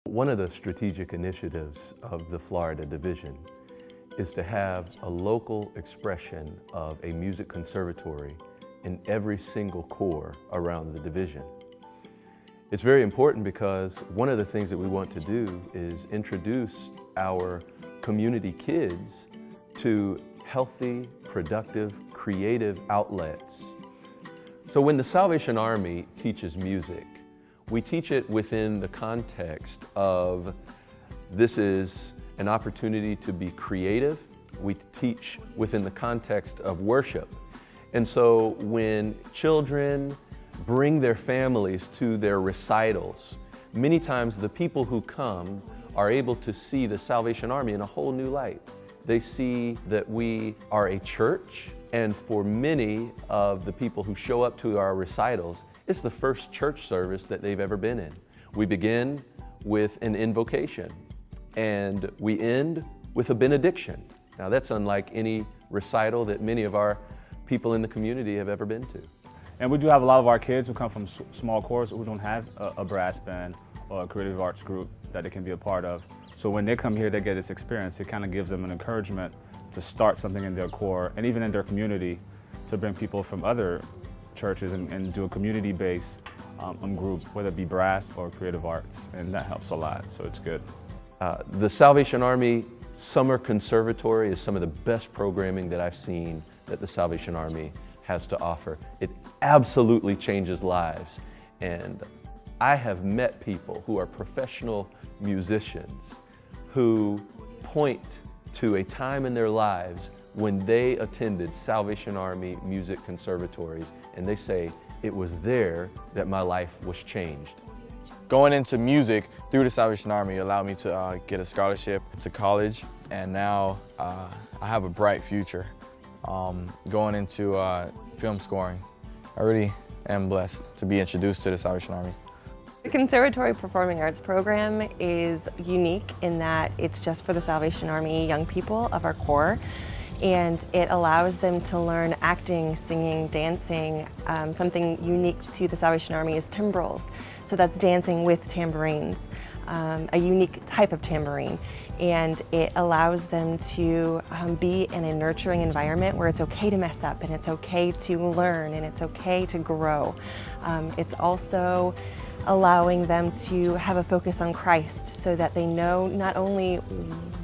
One of the strategic initiatives of the Florida Division is to have a local expression of a music conservatory in every single corps around the division. It's very important because one of the things that we want to do is introduce our community kids to healthy, productive, creative outlets. So when the Salvation Army teaches music, we teach it within the context of this is an opportunity to be creative. We teach within the context of worship. And so when children bring their families to their recitals, many times the people who come are able to see the Salvation Army in a whole new light. They see that we are a church, and for many of the people who show up to our recitals, it's the first church service that they've ever been in. We begin with an invocation, and we end with a benediction. Now that's unlike any recital that many of our people in the community have ever been to. And we do have a lot of our kids who come from small corps who don't have a brass band or a creative arts group that they can be a part of. So when they come here, they get this experience. It kind of gives them an encouragement to start something in their corps and even in their community to bring people from other churches and do a community-based group, whether it be brass or creative arts, and that helps a lot, so it's good. The Salvation Army Summer Conservatory is some of the best programming that I've seen that the Salvation Army has to offer. It absolutely changes lives, and I have met people who are professional musicians who point to a time in their lives when they attended Salvation Army music conservatories, and they say, it was there that my life was changed. Going into music through the Salvation Army allowed me to get a scholarship to college, and now I have a bright future going into film scoring. I really am blessed to be introduced to the Salvation Army. The Conservatory Performing Arts program is unique in that it's just for the Salvation Army young people of our corps, and it allows them to learn acting, singing, dancing. Something unique to the Salvation Army is timbrels, so that's dancing with tambourines, a unique type of tambourine, and it allows them to be in a nurturing environment where it's okay to mess up, and it's okay to learn, and it's okay to grow. It's also allowing them to have a focus on Christ so that they know not only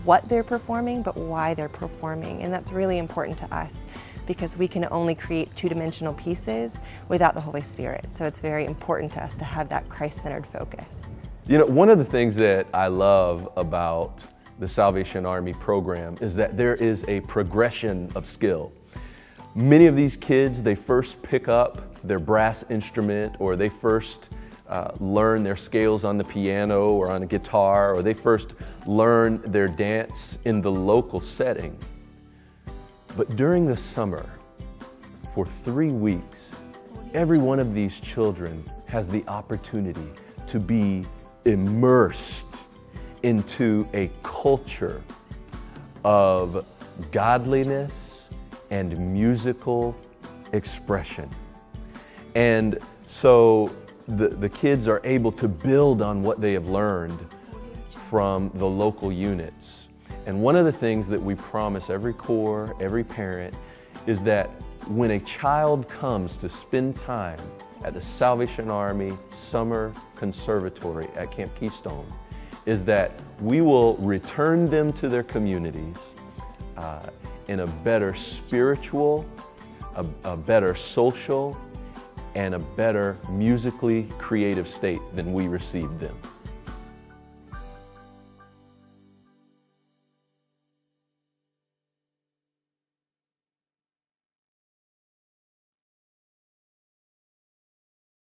what they're performing, but why they're performing. And that's really important to us because we can only create two-dimensional pieces without the Holy Spirit. So it's very important to us to have that Christ-centered focus. You know, one of the things that I love about the Salvation Army program is that there is a progression of skill. Many of these kids, they first pick up their brass instrument, or they first learn their scales on the piano or on a guitar, or they first learn their dance in the local setting. But during the summer, for 3 weeks, every one of these children has the opportunity to be immersed into a culture of godliness and musical expression. And so the kids are able to build on what they have learned from the local units. And one of the things that we promise every corps, every parent, is that when a child comes to spend time at the Salvation Army Summer Conservatory at Camp Keystone, is that we will return them to their communities in a better spiritual, a better social, and a better musically creative state than we received them.